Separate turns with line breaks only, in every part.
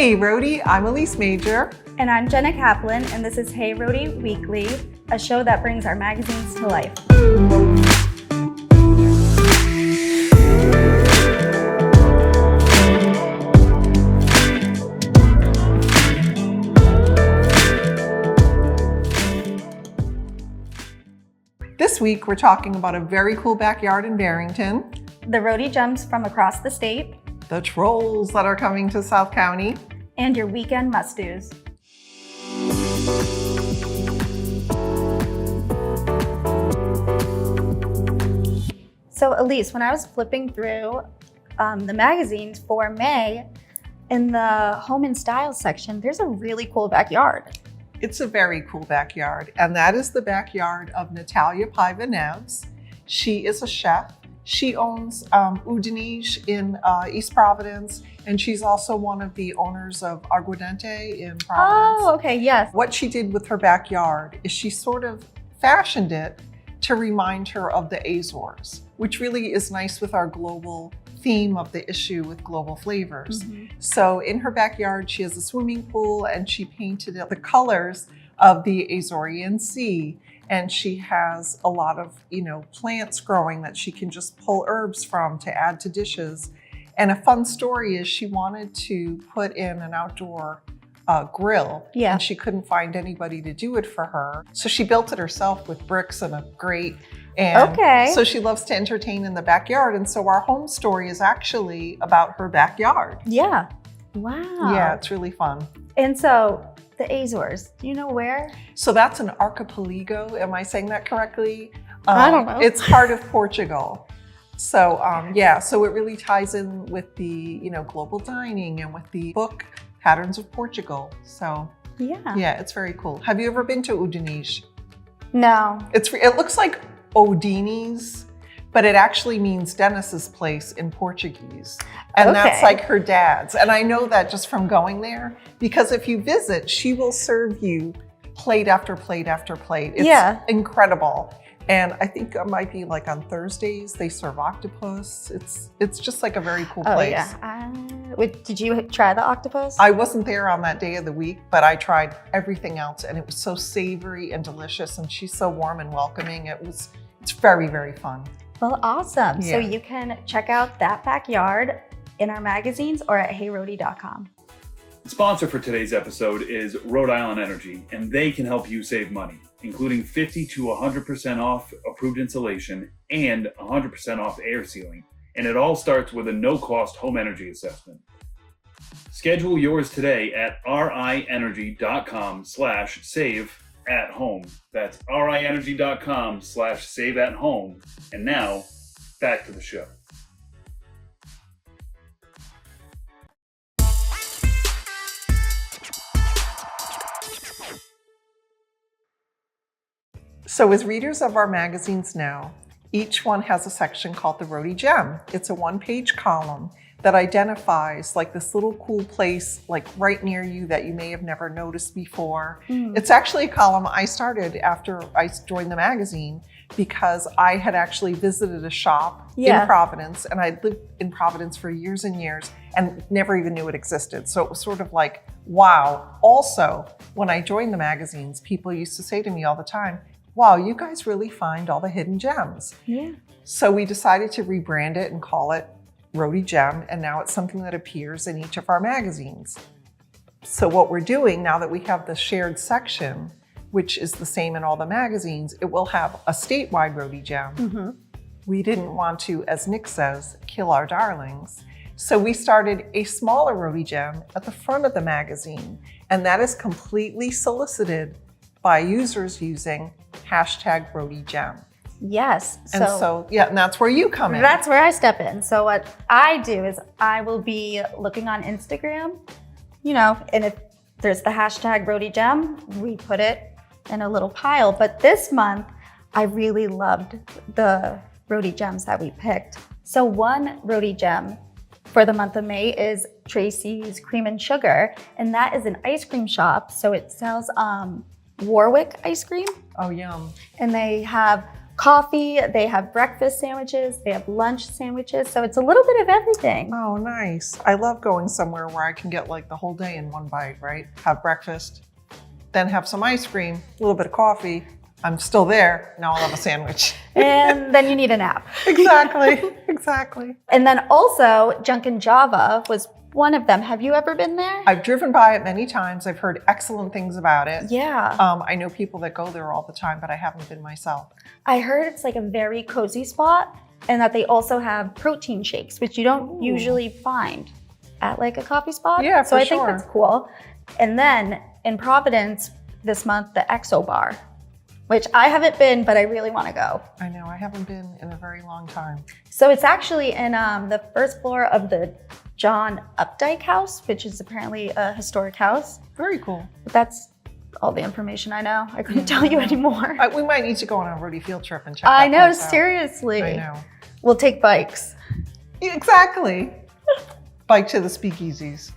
Hey Rhody, I'm Elise Major.
And I'm Jenna Kaplan, and this is Hey Rhody Weekly, a show that brings our magazines to life.
This week, we're talking about a very cool backyard in Barrington,
The Rhody gems from across the state,
the trolls that are coming to South County,
and your weekend must-dos. So Elise, when I was flipping through the magazines for May, in the home and style section, there's a really cool backyard.
It's a very cool backyard, and that is the backyard of Natalia Pivanevs. She is a chef. She owns Udinese in East Providence, and she's also one of the owners of Aguardente in Providence.
Oh, okay, yes.
What she did with her backyard is she sort of fashioned it to remind her of the Azores, which really is nice with our global theme of the issue with global flavors. So in her backyard, she has a swimming pool, and she painted it the colors of the Azorean Sea. And she has a lot of, plants growing that she can just pull herbs from to add to dishes. And a fun story is she wanted to put in an outdoor grill, and she couldn't find anybody to do it for her. So she built it herself with bricks and a grate. And so she loves to entertain in the backyard. And so our home story is actually about her backyard.
Yeah. Wow.
Yeah, it's really fun.
And so the Azores, do you know where?
So that's an archipelago. Am I saying that correctly?
I don't know.
It's part of Portugal. So so it really ties in with the, global dining and with the book Patterns of Portugal. So yeah, it's very cool. Have you ever been to Udinese?
No.
It looks like Odini's, but it actually means Dennis's place in Portuguese. And that's like her dad's. And I know that just from going there, because if you visit, she will serve you plate after plate after plate. It's incredible. And I think it might be like on Thursdays, they serve octopus. It's just like a very cool place.
Oh yeah. Did you try the octopus?
I wasn't there on that day of the week, but I tried everything else, and it was so savory and delicious, and she's so warm and welcoming. It's very, very fun.
Well, awesome.
Yeah.
So you can check out that backyard in our magazines or at heyrhody.com.
The sponsor for today's episode is Rhode Island Energy, and they can help you save money, including 50 to 100% off approved insulation and 100% off air sealing. And it all starts with a no-cost home energy assessment. Schedule yours today at rienergy.com/save-at-home. That's rienergy.com/save-at-home. And now, back to the show.
So as readers of our magazines know, each one has a section called the Rhody Gem. It's a one-page column that identifies like this little cool place like right near you that you may have never noticed before. It's actually a column I started after I joined the magazine because I had actually visited a shop in Providence, and I'd lived in Providence for years and years and never even knew it existed. So it was sort of like, wow. Also, when I joined the magazines, people used to say to me all the time, wow, you guys really find all the hidden gems.
Yeah.
So we decided to rebrand it and call it Rhody Gem, and now it's something that appears in each of our magazines. So what we're doing now that we have the shared section, which is the same in all the magazines, it will have a statewide Rhody Gem. We didn't want to, as Nick says, kill our darlings. So we started a smaller Rhody Gem at the front of the magazine, and that is completely solicited by users using #RhodyGem.
Yes.
And and that's where you come in.
That's where I step in. So what I do is I will be looking on Instagram, and if there's the #RhodyGem, we put it in a little pile. But this month, I really loved the Rhody gems that we picked. So one Rhody gem for the month of May is Tracy's Cream and Sugar, and that is an ice cream shop. So it sells Warwick ice cream.
Oh, yum.
And they have coffee, they have breakfast sandwiches, they have lunch sandwiches. So it's a little bit of everything.
Oh, nice. I love going somewhere where I can get like the whole day in one bite, right? Have breakfast, then have some ice cream, a little bit of coffee. I'm still there. Now I'll have a sandwich.
And then you need a nap.
Exactly. Exactly.
And then also Junkin' Java was one of them. Have you ever been there?
I've driven by it many times. I've heard excellent things about it.
Yeah.
I know people that go there all the time, but I haven't been myself.
I heard it's like a very cozy spot and that they also have protein shakes, which you don't usually find at like a coffee spot.
Yeah,
so
for
I think that's cool. And then in Providence this month, the Exo Bar, which I haven't been, but I really want to go.
I know, I haven't been in a very long time.
So it's actually in the first floor of the John Updike House, which is apparently a historic house.
Very cool.
But that's all the information I know. I couldn't tell you anymore.
We might need to go on a Rhody field trip and check
I
that
know,
place out.
seriously.
I know.
We'll take bikes.
Exactly. Bike to the speakeasies.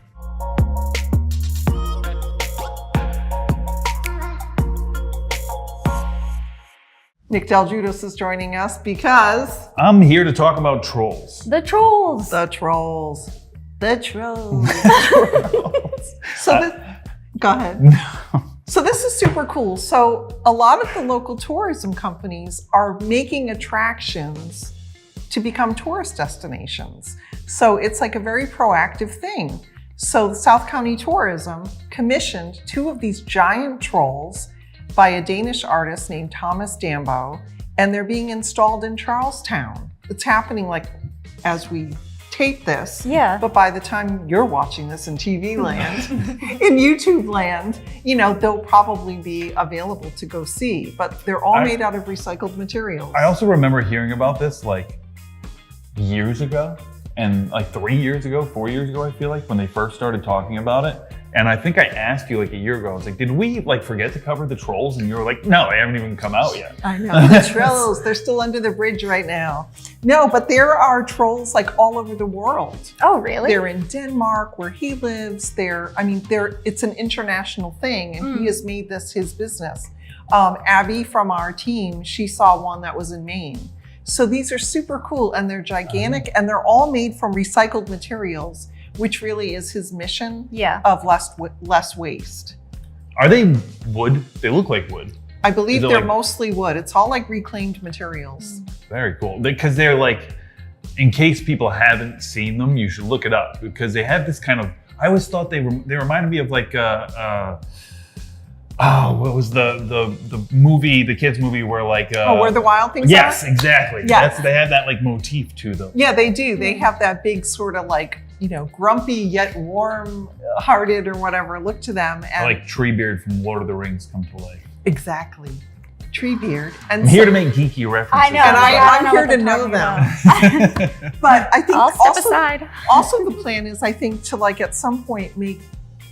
Nick Del Judas is joining us because
I'm here to talk about trolls.
The trolls.
the trolls. The trolls. So go ahead. So this is super cool. So a lot of the local tourism companies are making attractions to become tourist destinations. So it's like a very proactive thing. So South County Tourism commissioned 2 of these giant trolls by a Danish artist named Thomas Dambo, and they're being installed in Charlestown. It's happening like as we tape this,
Yeah.
but by the time you're watching this in TV land, in YouTube land, you know, they'll probably be available to go see, but they're all made out of recycled materials.
I also remember hearing about this like years ago, and like 3 years ago, 4 years ago, I feel like, when they first started talking about it. And I think I asked you like a year ago, I was like, did we like forget to cover the trolls? And you were like, no, they haven't even come out yet.
I know, the trolls, they're still under the bridge right now. No, but there are trolls like all over the world.
Oh, really?
They're in Denmark where he lives. It's an international thing, and he has made this his business. Abby from our team, she saw one that was in Maine. So these are super cool, and they're gigantic, and they're all made from recycled materials, which really is his mission of less waste.
Are they wood? They look like wood.
I believe
Is it
they're
like-
mostly wood. It's all like reclaimed materials.
Very cool. Because they're like, in case people haven't seen them, you should look it up, because they have this kind of, I always thought they reminded me of like what was the movie, the kids movie where like
Where the Wild Things
yes,
Are?
exactly.
Yes.
They have that like motif to them.
Yeah, they do. They have that big sort of like, you know, grumpy yet warm-hearted or whatever look to them. And
Like Treebeard from Lord of the Rings come to life.
exactly. Treebeard. And
I'm here to make geeky references.
I know.
And
I
I'm
know
here
what
to
they're
know
talking
them. But I think
I'll step aside.
also the plan is, I think, to like at some point make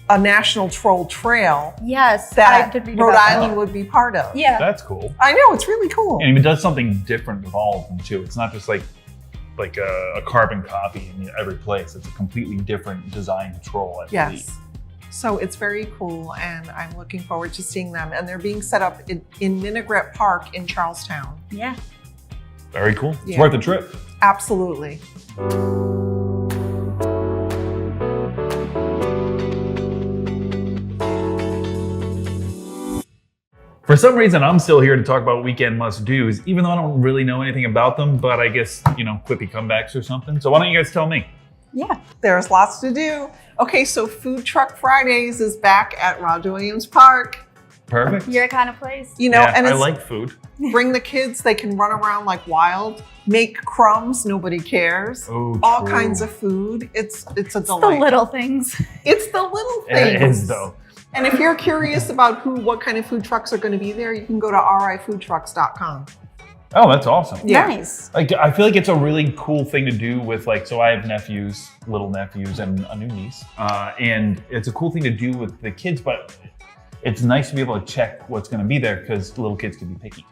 a national troll trail
Yes, I
that
did read
Rhode
about that.
Island would be part of.
Yeah.
That's cool.
I know, it's really cool.
And it does something different with all of them too. It's not just like a carbon copy in every place. It's a completely different design troll, I believe.
Yes. So it's very cool, and I'm looking forward to seeing them. And they're being set up in Minigret Park in Charlestown.
Yeah.
Very cool. It's
Yeah.
worth a trip.
Absolutely.
For some reason, I'm still here to talk about weekend must-dos, even though I don't really know anything about them, but I guess, quippy comebacks or something. So why don't you guys tell me?
Yeah.
There's lots to do. Okay, so Food Truck Fridays is back at Roger Williams Park.
Perfect.
Your kind of place.
You know,
Yeah,
and
I
it's
like food.
bring the kids, they can run around like wild, make crumbs, nobody cares.
Oh,
All
true.
kinds of food. It's a
The
delight.
little things.
It's the little things.
It is though.
And if you're curious about what kind of food trucks are going to be there, you can go to rifoodtrucks.com.
Oh, that's awesome.
Yeah.
Nice.
Like, I feel like it's a really cool thing to do with like, so I have nephews, little nephews, and a new niece. And it's a cool thing to do with the kids, but it's nice to be able to check what's going to be there, because little kids can be picky.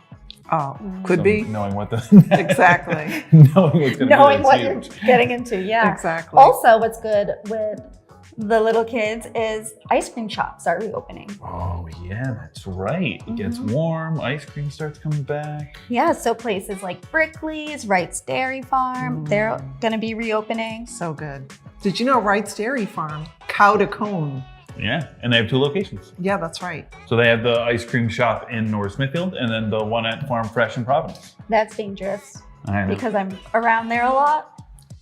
Oh, could
So
be.
knowing what the
Exactly.
knowing what's going to be
Knowing
there
what
is
you're
huge.
getting into, yeah.
Exactly.
Also, what's good with the little kids is ice cream shops are reopening.
Oh yeah, that's right. It gets warm, ice cream starts coming back.
Yeah, so places like Brickley's, Wright's Dairy Farm, they're gonna be reopening.
So good. Did you know Wright's Dairy Farm, cow to cone?
Yeah, and they have 2 locations.
Yeah, that's right.
So they have the ice cream shop in North Smithfield and then the one at Farm Fresh in Providence.
That's dangerous
I know.
because I'm around there a lot.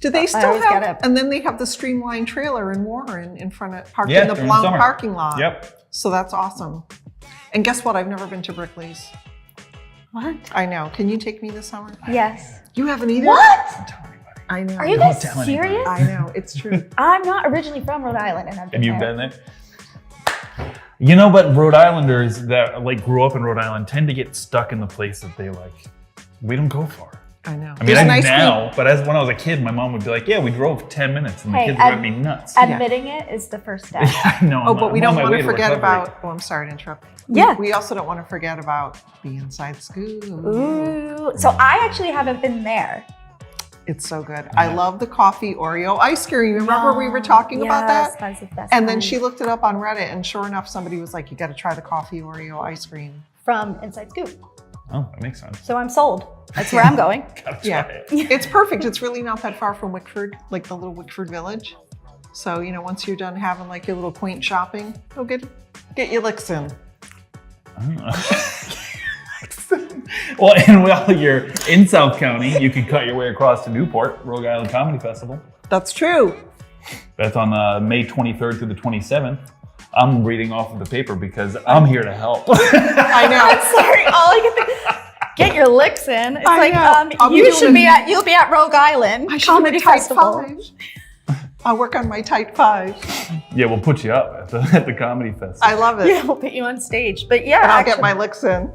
Do they
I
still
always
have,
gotta-
and then they have the streamlined trailer in Warren in front of, parked
Yeah,
in the
during
Blount
summer.
parking lot.
Yep.
So that's awesome. And guess what? I've never been to Brickley's.
What?
I know. Can you take me this summer?
Yes.
You haven't either?
What?
Don't tell anybody.
I know.
Are you
Don't
guys
tell anybody.
serious?
I know. It's true.
I'm not originally from Rhode Island, and I've been
Have you
there.
been there? You know, but Rhode Islanders that like grew up in Rhode Island tend to get stuck in the place that they like. We don't go far.
I know.
I mean,
There's
I
an ice
now,
cream.
but as when I was a kid, my mom would be like, "Yeah, we drove 10 minutes," and the
Hey,
kids would be nuts.
Admitting it is the first step.
I know.
Oh, but we don't want to forget
recovery.
about, oh, I'm sorry to interrupt.
Yeah.
We also don't want to forget about the Inside Scoop.
Ooh. So I actually haven't been there.
It's so good. I love the coffee Oreo ice cream. Remember we were talking about that?
That's the best
And then
kind.
she looked it up on Reddit, and sure enough, somebody was like, you got to try the coffee Oreo ice cream.
From Inside Scoop.
Oh, that makes sense.
So I'm sold. That's where I'm going.
Gotta try
Yeah.
it.
It's perfect. It's really not that far from Wickford, like the little Wickford village. So, you know, once you're done having like your little quaint shopping, go get your licks in.
Well, and while you're in South County, you can cut your way across to Newport, Rhode Island Comedy Festival.
That's true.
That's on May 23rd through the 27th. I'm reading off of the paper because I'm here to help.
I know.
Sorry, all I can think. Get your licks in. It's
I
like
know. I'll be
you
doing
should be at you'll be at Rhode Island
I should
Comedy
have a tight
Festival.
5. I'll work on my tight 5.
Yeah, we'll put you up at the comedy festival.
I love it.
Yeah, we'll put you on stage. But yeah,
And I'll
actually,
get my licks in.